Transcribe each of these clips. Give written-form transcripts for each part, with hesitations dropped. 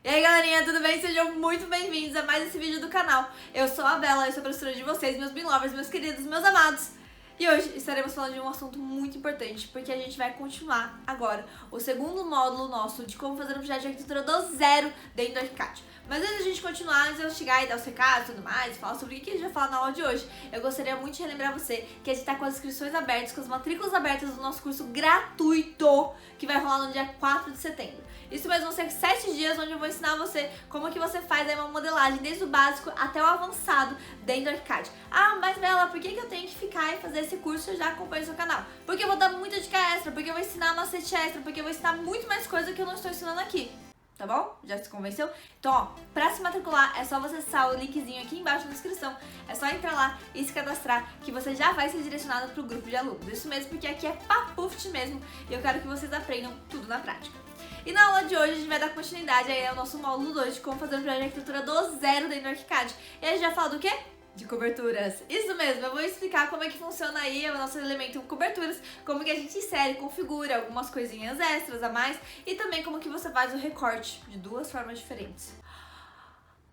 E aí galerinha, tudo bem? Sejam muito bem-vindos a mais esse vídeo do canal. Eu sou a Bela, eu sou a professora de vocês, meus Belovers, meus queridos, meus amados. E hoje estaremos falando de um assunto muito importante, porque a gente vai continuar agora o segundo módulo nosso de como fazer um projeto de arquitetura do zero dentro do ArchiCAD. Mas antes de a gente continuar, antes de eu chegar e dar os recados e tudo mais, falar sobre o que a gente vai falar na aula de hoje, eu gostaria muito de relembrar você que a gente tá com as inscrições abertas, com as matrículas abertas do nosso curso gratuito, que vai rolar no dia 4 de setembro. Isso mesmo, vão ser 7 dias onde eu vou ensinar você como que você faz aí uma modelagem, desde o básico até o avançado dentro do ArchiCAD. Ah, mas Bela, por que eu tenho que ficar e fazer esse curso se eu já acompanho o seu canal? Porque eu vou dar muita dica extra, porque eu vou ensinar macete extra, porque eu vou ensinar muito mais coisa que eu não estou ensinando aqui. Tá bom? Já se convenceu? Então, ó, pra se matricular é só você acessar o linkzinho aqui embaixo na descrição. É só entrar lá e se cadastrar que você já vai ser direcionado pro grupo de alunos. Isso mesmo, porque aqui é papuft mesmo e eu quero que vocês aprendam tudo na prática. E na aula de hoje a gente vai dar continuidade aí ao nosso módulo 2 de como fazer um projeto de arquitetura do zero dentro do ArchiCAD. E a gente vai falar do quê? De coberturas. Isso mesmo, eu vou explicar como é que funciona aí o nosso elemento coberturas, como que a gente insere, configura algumas coisinhas extras a mais e também como que você faz o recorte de duas formas diferentes.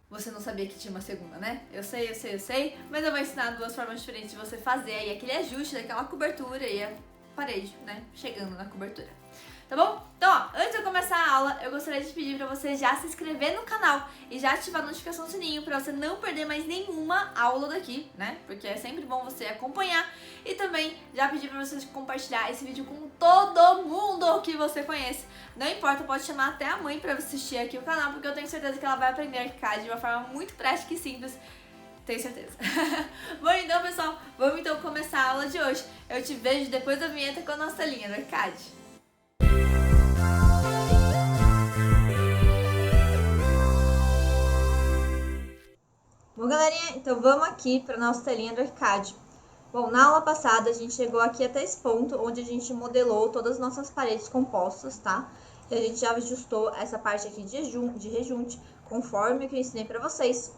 Você não sabia que tinha uma segunda, né? Eu sei, mas eu vou ensinar duas formas diferentes de você fazer aí aquele ajuste daquela cobertura e a parede, né? Chegando na cobertura. Tá bom? Então, ó, antes de eu começar a aula, eu gostaria de pedir pra você já se inscrever no canal e já ativar a notificação do sininho pra você não perder mais nenhuma aula daqui, né? Porque é sempre bom você acompanhar e também já pedir pra você compartilhar esse vídeo com todo mundo que você conhece. Não importa, pode chamar até a mãe pra assistir aqui o canal, porque eu tenho certeza que ela vai aprender ArchiCAD de uma forma muito prática e simples. Tenho certeza. Bom, então, pessoal, vamos então começar a aula de hoje. Eu te vejo depois da vinheta com a nossa linha do ArchiCAD. Bom, galerinha, então vamos aqui para nossa telinha do ArchiCAD. Bom, na aula passada a gente chegou aqui até esse ponto, onde a gente modelou todas as nossas paredes compostas, tá? E a gente já ajustou essa parte aqui de rejunte, conforme o que eu ensinei para vocês.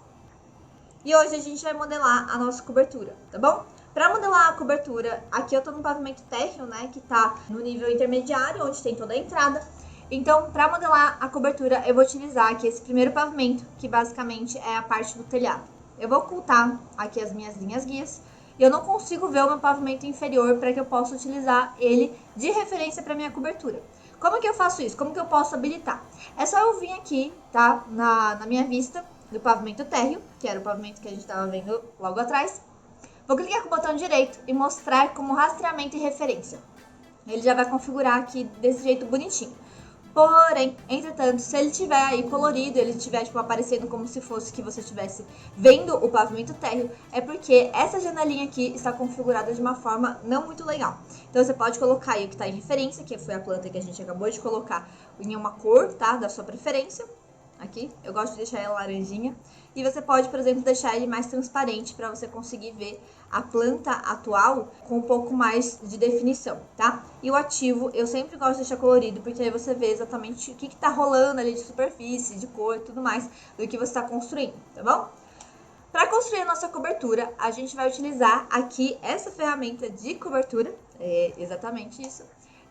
E hoje a gente vai modelar a nossa cobertura, tá bom? Para modelar a cobertura, aqui eu tô no pavimento térreo, né, que tá no nível intermediário, onde tem toda a entrada. Então, para modelar a cobertura, eu vou utilizar aqui esse primeiro pavimento, que basicamente é a parte do telhado. Eu vou ocultar aqui as minhas linhas guias e eu não consigo ver o meu pavimento inferior para que eu possa utilizar ele de referência para minha cobertura. Como que eu faço isso? Como que eu posso habilitar? É só eu vir aqui, tá, na minha vista do pavimento térreo, que era o pavimento que a gente estava vendo logo atrás. Vou clicar com o botão direito e mostrar como rastreamento e referência. Ele já vai configurar aqui desse jeito bonitinho. Porém, entretanto, se ele tiver aí colorido, ele estiver tipo, aparecendo como se fosse que você estivesse vendo o pavimento térreo, é porque essa janelinha aqui está configurada de uma forma não muito legal. Então, você pode colocar aí o que está em referência, que foi a planta que a gente acabou de colocar em uma cor, tá? Da sua preferência. Aqui, eu gosto de deixar ela laranjinha. E você pode, por exemplo, deixar ele mais transparente para você conseguir ver a planta atual com um pouco mais de definição, tá? E o ativo, eu sempre gosto de deixar colorido, porque aí você vê exatamente o que tá rolando ali de superfície, de cor e tudo mais, do que você está construindo, tá bom? Para construir a nossa cobertura, a gente vai utilizar aqui essa ferramenta de cobertura, é exatamente isso.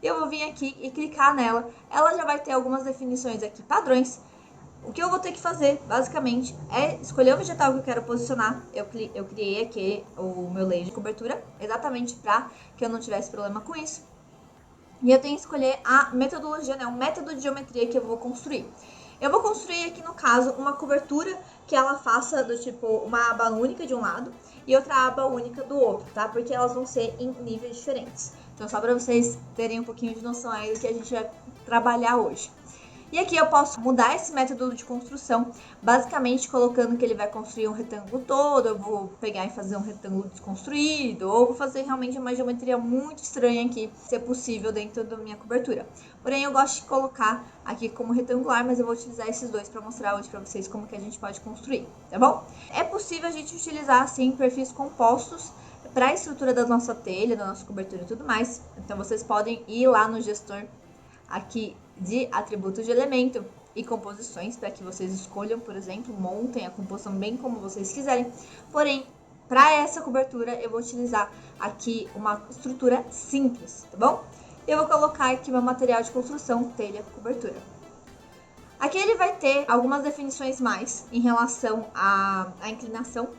E eu vou vir aqui e clicar nela, ela já vai ter algumas definições aqui, padrões. O que eu vou ter que fazer, basicamente, é escolher o vegetal que eu quero posicionar. Eu criei aqui o meu layer de cobertura, exatamente para que eu não tivesse problema com isso. E eu tenho que escolher a metodologia, né, o método de geometria que eu vou construir. Eu vou construir aqui, no caso, uma cobertura que ela faça do tipo uma aba única de um lado e outra aba única do outro, tá? Porque elas vão ser em níveis diferentes. Então, só para vocês terem um pouquinho de noção aí do que a gente vai trabalhar hoje. E aqui eu posso mudar esse método de construção, basicamente colocando que ele vai construir um retângulo todo, eu vou pegar e fazer um retângulo desconstruído, ou vou fazer realmente uma geometria muito estranha aqui, se é possível, dentro da minha cobertura. Porém, eu gosto de colocar aqui como retangular, mas eu vou utilizar esses dois para mostrar hoje para vocês como que a gente pode construir, tá bom? É possível a gente utilizar, sim, perfis compostos para a estrutura da nossa telha, da nossa cobertura e tudo mais. Então, vocês podem ir lá no gestor aqui de atributos de elemento e composições para que vocês escolham, por exemplo, montem a composição bem como vocês quiserem. Porém, para essa cobertura eu vou utilizar aqui uma estrutura simples, tá bom? Eu vou colocar aqui meu material de construção, telha, cobertura. Aqui ele vai ter algumas definições mais em relação à inclinação.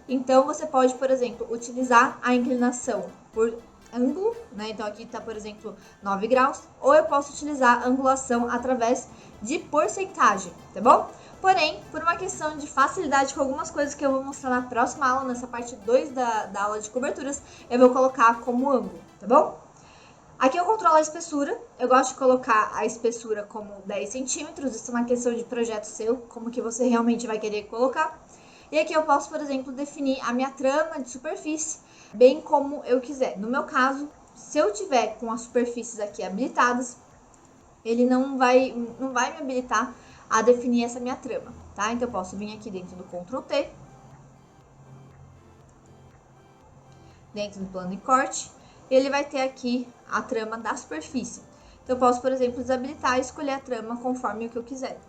Então, você pode, por exemplo, utilizar a inclinação por ângulo, né? Então, aqui está, por exemplo, 9 graus. Ou eu posso utilizar a angulação através de porcentagem, tá bom? Porém, por uma questão de facilidade com algumas coisas que eu vou mostrar na próxima aula, nessa parte 2 da aula de coberturas, eu vou colocar como ângulo, tá bom? Aqui eu controlo a espessura, eu gosto de colocar a espessura como 10 centímetros, isso é uma questão de projeto seu, como que você realmente vai querer colocar. E aqui eu posso, por exemplo, definir a minha trama de superfície, bem como eu quiser. No meu caso, se eu tiver com as superfícies aqui habilitadas, ele não vai me habilitar a definir essa minha trama, tá? Então eu posso vir aqui dentro do Ctrl T, dentro do plano de corte, ele vai ter aqui a trama da superfície. Então, eu posso, por exemplo, desabilitar e escolher a trama conforme o que eu quiser,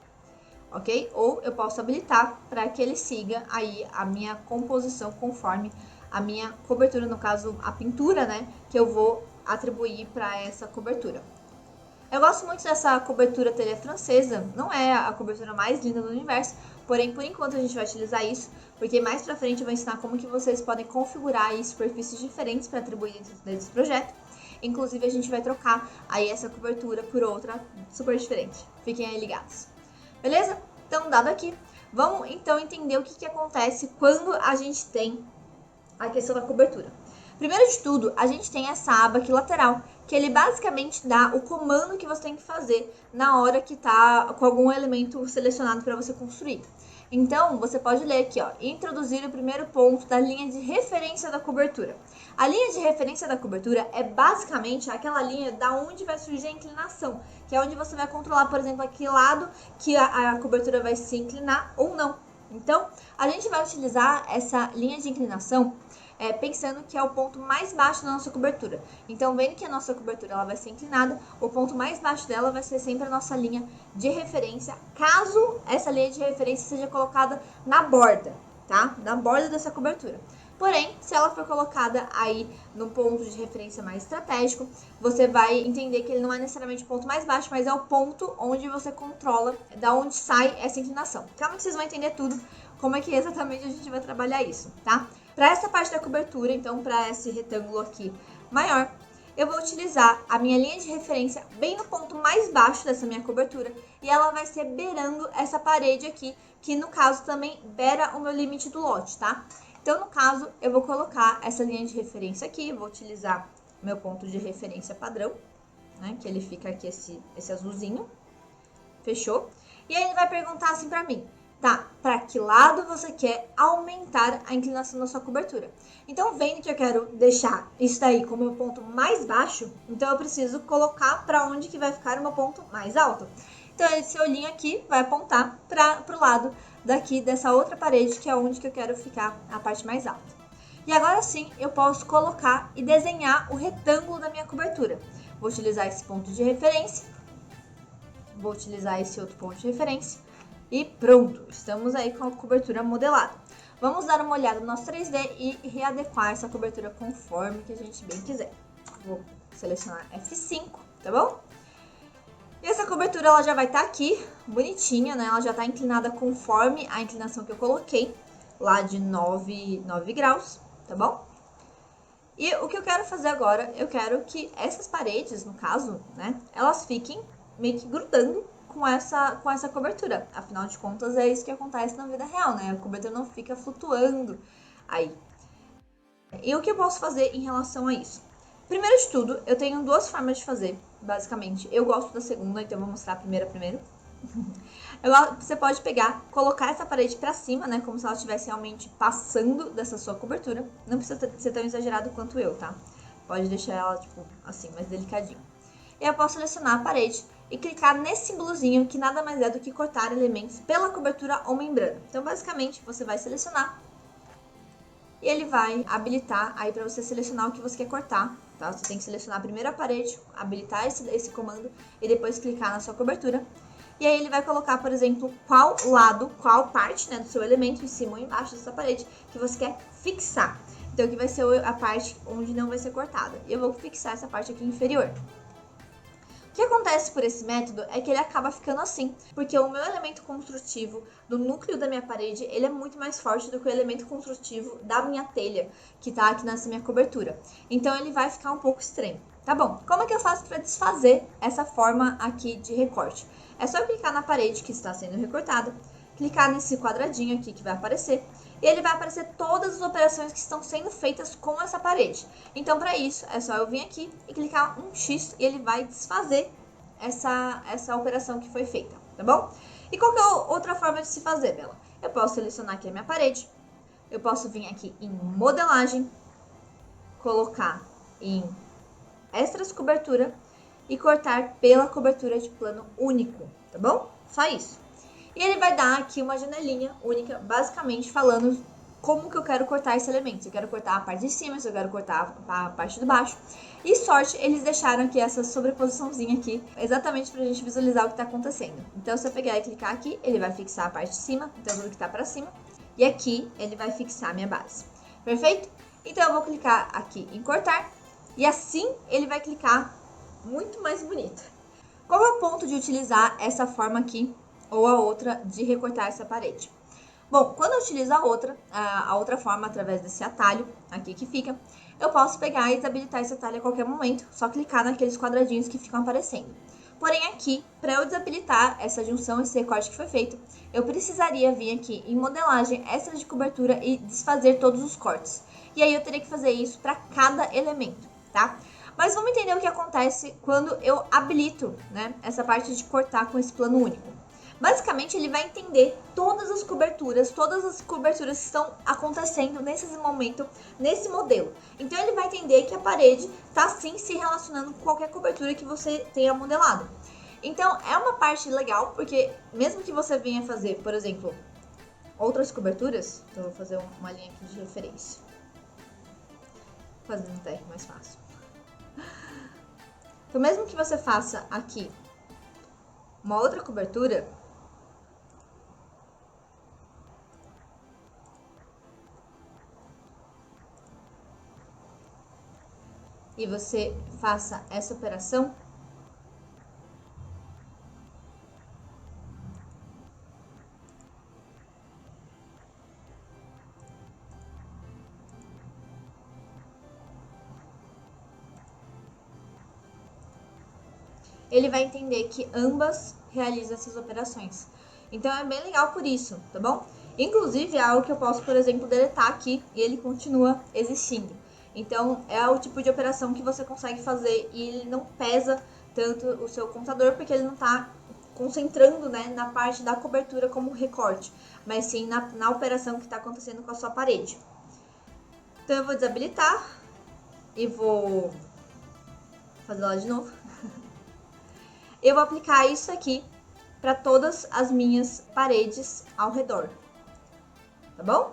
ok? Ou eu posso habilitar para que ele siga aí a minha composição conforme a minha cobertura, no caso, a pintura, né? Que eu vou atribuir para essa cobertura. Eu gosto muito dessa cobertura telha francesa, não é a cobertura mais linda do universo, porém, por enquanto a gente vai utilizar isso, porque mais pra frente eu vou ensinar como que vocês podem configurar aí superfícies diferentes para atribuir dentro desse projeto. Inclusive, a gente vai trocar aí essa cobertura por outra super diferente. Fiquem aí ligados. Beleza? Então, dado aqui, vamos então entender o que acontece quando a gente tem a questão da cobertura. Primeiro de tudo, a gente tem essa aba aqui lateral, que ele basicamente dá o comando que você tem que fazer na hora que tá com algum elemento selecionado para você construir. Então, você pode ler aqui, ó, introduzir o primeiro ponto da linha de referência da cobertura. A linha de referência da cobertura é basicamente aquela linha da onde vai surgir a inclinação, que é onde você vai controlar, por exemplo, a que lado que a cobertura vai se inclinar ou não. Então, a gente vai utilizar essa linha de inclinação pensando que é o ponto mais baixo da nossa cobertura. Então, vendo que a nossa cobertura ela vai ser inclinada, o ponto mais baixo dela vai ser sempre a nossa linha de referência, caso essa linha de referência seja colocada na borda, tá? Na borda dessa cobertura. Porém, se ela for colocada aí no ponto de referência mais estratégico, você vai entender que ele não é necessariamente o ponto mais baixo, mas é o ponto onde você controla da onde sai essa inclinação. Calma que vocês vão entender tudo, como é que exatamente a gente vai trabalhar isso, tá? Para essa parte da cobertura, então para esse retângulo aqui maior, eu vou utilizar a minha linha de referência bem no ponto mais baixo dessa minha cobertura e ela vai ser beirando essa parede aqui, que no caso também beira o meu limite do lote, tá? Então, no caso, eu vou colocar essa linha de referência aqui, vou utilizar meu ponto de referência padrão, né, que ele fica aqui esse azulzinho, fechou? E aí ele vai perguntar assim pra mim, tá, para que lado você quer aumentar a inclinação da sua cobertura? Então, vendo que eu quero deixar isso daí como meu ponto mais baixo, então eu preciso colocar para onde que vai ficar o meu ponto mais alto. Então, esse olhinho aqui vai apontar para o lado daqui dessa outra parede, que é onde que eu quero ficar a parte mais alta. E agora sim, eu posso colocar e desenhar o retângulo da minha cobertura. Vou utilizar esse ponto de referência, vou utilizar esse outro ponto de referência, e pronto, estamos aí com a cobertura modelada. Vamos dar uma olhada no nosso 3D e readequar essa cobertura conforme que a gente bem quiser. Vou selecionar F5, tá bom? E essa cobertura ela já vai estar aqui, bonitinha, né? Ela já está inclinada conforme a inclinação que eu coloquei, lá de 9 graus, tá bom? E o que eu quero fazer agora, eu quero que essas paredes, no caso, né? Elas fiquem meio que grudando com essa cobertura. Afinal de contas, é isso que acontece na vida real, né? A cobertura não fica flutuando aí. E o que eu posso fazer em relação a isso? Primeiro de tudo, eu tenho duas formas de fazer, basicamente. Eu gosto da segunda, então eu vou mostrar a primeira primeiro. Você pode pegar, colocar essa parede pra cima, né? Como se ela estivesse realmente passando dessa sua cobertura. Não precisa ser tão exagerado quanto eu, tá? Pode deixar ela, tipo, assim, mais delicadinho. E eu posso selecionar a parede e clicar nesse símbolozinho, que nada mais é do que cortar elementos pela cobertura ou membrana. Então, basicamente, você vai selecionar e ele vai habilitar aí para você selecionar o que você quer cortar, tá? Você tem que selecionar primeiro a parede, habilitar esse comando e depois clicar na sua cobertura. E aí ele vai colocar, por exemplo, qual lado, qual parte, né, do seu elemento, em cima ou embaixo dessa parede, que você quer fixar. Então, que vai ser a parte onde não vai ser cortada. E eu vou fixar essa parte aqui inferior. O que acontece por esse método é que ele acaba ficando assim, porque o meu elemento construtivo do núcleo da minha parede, ele é muito mais forte do que o elemento construtivo da minha telha, que tá aqui nessa minha cobertura. Então ele vai ficar um pouco estranho. Tá bom, como é que eu faço para desfazer essa forma aqui de recorte? É só clicar na parede que está sendo recortada, clicar nesse quadradinho aqui que vai aparecer, e ele vai aparecer todas as operações que estão sendo feitas com essa parede. Então, para isso, é só eu vir aqui e clicar um X e ele vai desfazer essa operação que foi feita, tá bom? E qual que é a outra forma de se fazer, Bela? Eu posso selecionar aqui a minha parede, eu posso vir aqui em modelagem, colocar em extras cobertura e cortar pela cobertura de plano único, tá bom? Só isso. E ele vai dar aqui uma janelinha única, basicamente falando como que eu quero cortar esse elemento. Se eu quero cortar a parte de cima, se eu quero cortar a parte de baixo. E sorte, eles deixaram aqui essa sobreposiçãozinha aqui, exatamente pra gente visualizar o que tá acontecendo. Então, se eu pegar e clicar aqui, ele vai fixar a parte de cima, então tudo que tá pra cima. E aqui, ele vai fixar a minha base. Perfeito? Então, eu vou clicar aqui em cortar. E assim, ele vai clicar muito mais bonito. Qual é o ponto de utilizar essa forma aqui ou a outra de recortar essa parede? Bom, quando eu utilizo a outra forma através desse atalho aqui que fica, eu posso pegar e desabilitar esse atalho a qualquer momento, só clicar naqueles quadradinhos que ficam aparecendo. Porém aqui, para eu desabilitar essa junção, esse recorte que foi feito, eu precisaria vir aqui em modelagem extra de cobertura e desfazer todos os cortes. E aí eu teria que fazer isso para cada elemento, tá? Mas vamos entender o que acontece quando eu habilito, né, essa parte de cortar com esse plano único. Basicamente, ele vai entender todas as coberturas que estão acontecendo nesse momento, nesse modelo. Então, ele vai entender que a parede está sim se relacionando com qualquer cobertura que você tenha modelado. Então, é uma parte legal, porque mesmo que você venha fazer, por exemplo, outras coberturas, então eu vou fazer uma linha aqui de referência. Fazendo um tag mais fácil. Então, mesmo que você faça aqui uma outra cobertura, e você faça essa operação, ele vai entender que ambas realizam essas operações. Então é bem legal por isso, tá bom? Inclusive é algo que eu posso, por exemplo, deletar aqui e ele continua existindo. Então é o tipo de operação que você consegue fazer e ele não pesa tanto o seu computador porque ele não está concentrando, né, na parte da cobertura como recorte, mas sim na operação que está acontecendo com a sua parede. Então eu vou desabilitar e vou fazer lá de novo. Eu vou aplicar isso aqui para todas as minhas paredes ao redor, tá bom?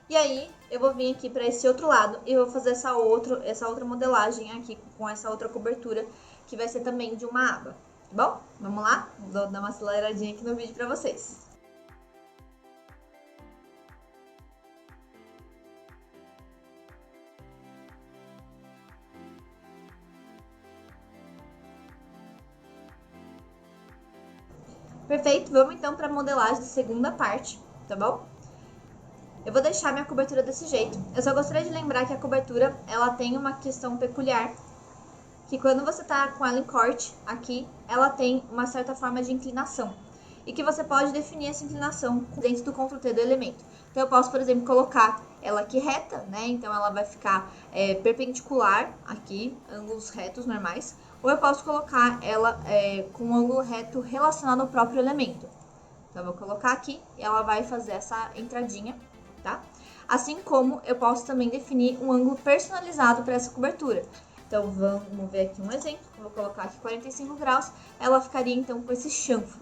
E aí, eu vou vir aqui para esse outro lado e vou fazer essa outra modelagem aqui com essa outra cobertura, que vai ser também de uma aba, tá bom? Vamos lá? Vou dar uma aceleradinha aqui no vídeo para vocês. Perfeito, vamos então para a modelagem da segunda parte, tá bom? Eu vou deixar minha cobertura desse jeito. Eu só gostaria de lembrar que a cobertura, ela tem uma questão peculiar, que quando você tá com ela em corte aqui, ela tem uma certa forma de inclinação. E que você pode definir essa inclinação dentro do Ctrl+T do elemento. Então eu posso, por exemplo, colocar ela aqui reta, né? Então ela vai ficar perpendicular aqui, ângulos retos normais. Ou eu posso colocar ela com um ângulo reto relacionado ao próprio elemento. Então eu vou colocar aqui e ela vai fazer essa entradinha, tá? Assim como eu posso também definir um ângulo personalizado para essa cobertura. Então vamos ver aqui um exemplo, vou colocar aqui 45 graus, ela ficaria então com esse chanfro.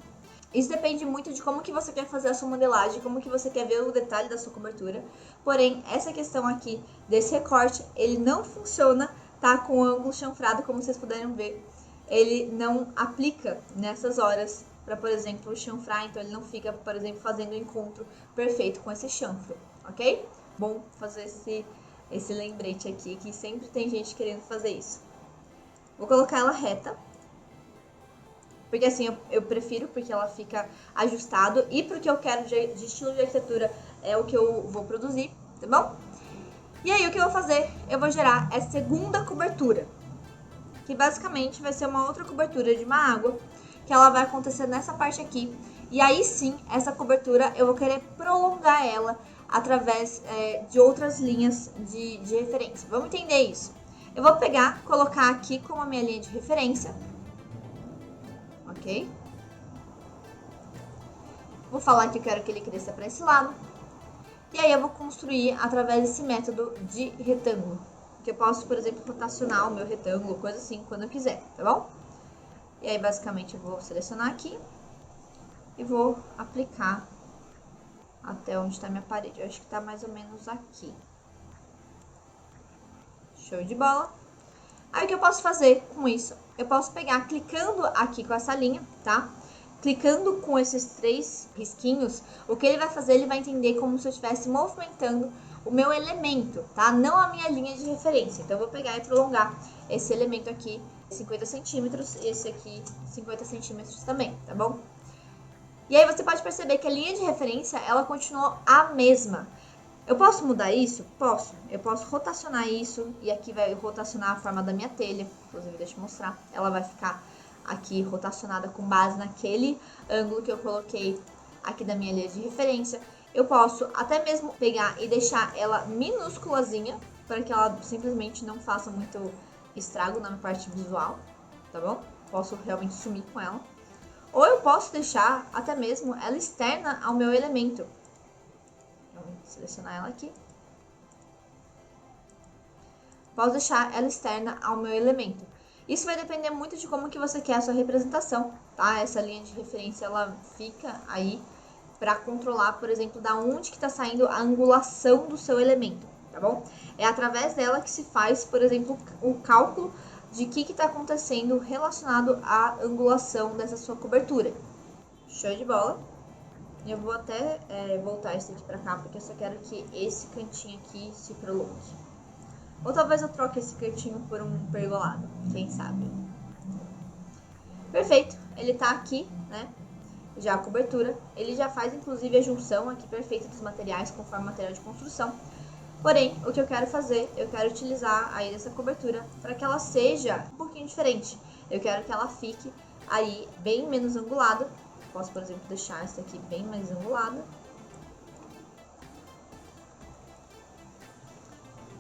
Isso depende muito de como que você quer fazer a sua modelagem, como que você quer ver o detalhe da sua cobertura. Porém, essa questão aqui desse recorte, ele não funciona, tá, com o ângulo chanfrado, como vocês puderam ver. Ele não aplica nessas horas para, por exemplo, chanfrar, então ele não fica, por exemplo, fazendo o encontro perfeito com esse chanfro, ok? Bom fazer esse lembrete aqui, que sempre tem gente querendo fazer isso. Vou colocar ela reta Porque assim, eu prefiro, porque ela fica ajustado e porque eu quero de estilo de arquitetura é o que eu vou produzir, tá bom? E aí, o que eu vou fazer? Eu vou gerar essa segunda cobertura, que basicamente vai ser uma outra cobertura de uma água, que ela vai acontecer nessa parte aqui. E aí sim, essa cobertura eu vou querer prolongar ela através de outras linhas de referência. Vamos entender isso. Eu vou pegar, colocar aqui como a minha linha de referência, ok? Vou falar que eu quero que ele cresça para esse lado. E aí eu vou construir através desse método de retângulo. Que eu posso, por exemplo, rotacionar o meu retângulo, coisa assim, quando eu quiser, tá bom? E aí, basicamente, eu vou selecionar aqui e vou aplicar até onde está minha parede. Eu acho que tá mais ou menos aqui. Show de bola. Aí, o que eu posso fazer com isso? Eu posso pegar, clicando aqui com essa linha, tá? Clicando com esses 3 risquinhos, o que ele vai fazer, ele vai entender como se eu estivesse movimentando o meu elemento, tá? Não a minha linha de referência. Então, eu vou pegar e prolongar esse elemento aqui 50 centímetros e esse aqui 50 centímetros também, tá bom? E aí você pode perceber que a linha de referência, ela continuou a mesma. Eu posso mudar isso? Posso. Eu posso rotacionar isso e aqui vai rotacionar a forma da minha telha. Inclusive, deixa eu mostrar. Ela vai ficar aqui rotacionada com base naquele ângulo que eu coloquei aqui da minha linha de referência. Eu posso até mesmo pegar e deixar ela minúsculazinha, para que ela simplesmente não faça muito estrago na minha parte visual, tá bom? Posso realmente sumir com ela. Ou eu posso deixar até mesmo ela externa ao meu elemento. Vou selecionar ela aqui. Posso deixar ela externa ao meu elemento. Isso vai depender muito de como que você quer a sua representação, tá? Essa linha de referência, ela fica aí para controlar, por exemplo, da onde que está saindo a angulação do seu elemento, tá bom? É através dela que se faz, por exemplo, o cálculo de que está acontecendo relacionado à angulação dessa sua cobertura. Show de bola! Eu vou até voltar isso aqui para cá, porque eu só quero que esse cantinho aqui se prolongue. Ou talvez eu troque esse cantinho por um pergolado, quem sabe. Perfeito, ele tá aqui, né? Já a cobertura, ele já faz inclusive a junção aqui perfeita dos materiais conforme o material de construção. Porém, o que eu quero fazer, eu quero utilizar aí essa cobertura para que ela seja um pouquinho diferente. Eu quero que ela fique aí bem menos angulada. Posso, por exemplo, deixar essa aqui bem mais angulada.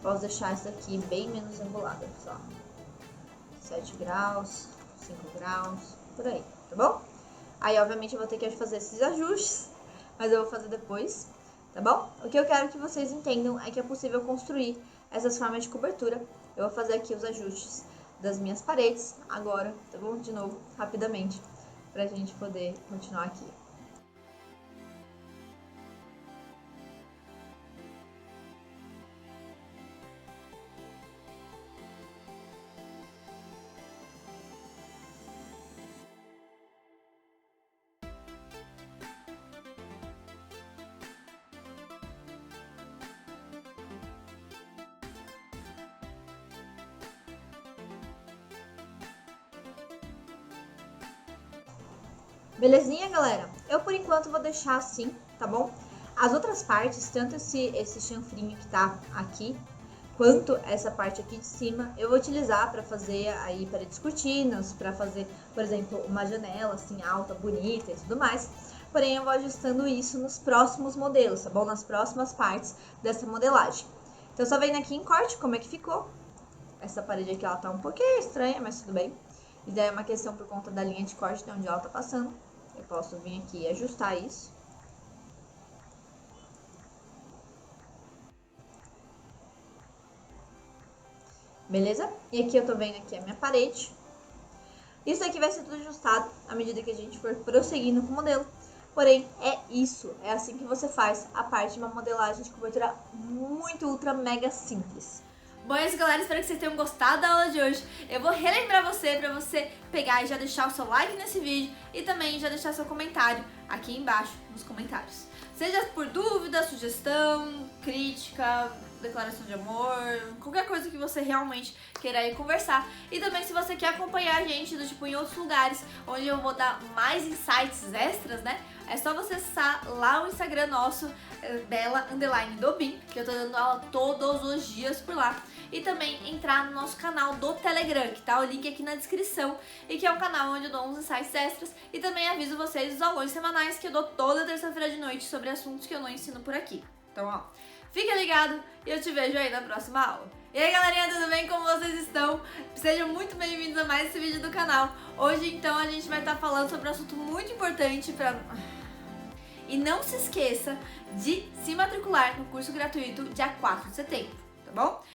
Posso deixar essa aqui bem menos angulada, só 7 graus, 5 graus, por aí, tá bom? Aí, obviamente, eu vou ter que fazer esses ajustes, mas eu vou fazer depois, tá bom? O que eu quero que vocês entendam é que é possível construir essas formas de cobertura. Eu vou fazer aqui os ajustes das minhas paredes agora, tá bom? De novo, rapidamente, pra gente poder continuar aqui. Belezinha, galera? Eu, por enquanto, vou deixar assim, tá bom? As outras partes, tanto esse chanfrinho que tá aqui, quanto essa parte aqui de cima, eu vou utilizar para fazer aí paredes cortinas, para fazer, por exemplo, uma janela assim alta, bonita e tudo mais. Porém, eu vou ajustando isso nos próximos modelos, tá bom? Nas próximas partes dessa modelagem. Então, só vendo aqui em corte como é que ficou. Essa parede aqui, ela tá um pouquinho estranha, mas tudo bem. Isso daí é uma questão por conta da linha de corte de onde ela tá passando. Eu posso vir aqui e ajustar isso. Beleza? E aqui eu tô vendo aqui a minha parede. Isso aqui vai ser tudo ajustado à medida que a gente for prosseguindo com o modelo. Porém, é isso. É assim que você faz a parte de uma modelagem de cobertura muito, ultra, mega simples. Bom, é isso, galera. Espero que vocês tenham gostado da aula de hoje. Eu vou relembrar você pra você pegar e já deixar o seu like nesse vídeo e também já deixar seu comentário aqui embaixo nos comentários. Seja por dúvida, sugestão, crítica, declaração de amor, qualquer coisa que você realmente queira aí conversar. E também se você quer acompanhar a gente do tipo em outros lugares, onde eu vou dar mais insights extras, né? É só você acessar lá o Instagram nosso, Bela_Dobin, que eu tô dando aula todos os dias por lá. E também entrar no nosso canal do Telegram, que tá o link aqui na descrição, e que é um canal onde eu dou uns insights extras e também aviso vocês dos aulões semanais que eu dou toda terça-feira de noite sobre assuntos que eu não ensino por aqui. Então, ó, fica ligado e eu te vejo aí na próxima aula. E aí, galerinha, tudo bem? Como vocês estão? Sejam muito bem-vindos a mais esse vídeo do canal. Hoje, então, a gente vai estar falando sobre um assunto muito importante pra... E não se esqueça de se matricular no curso gratuito dia 4 de setembro, tá bom?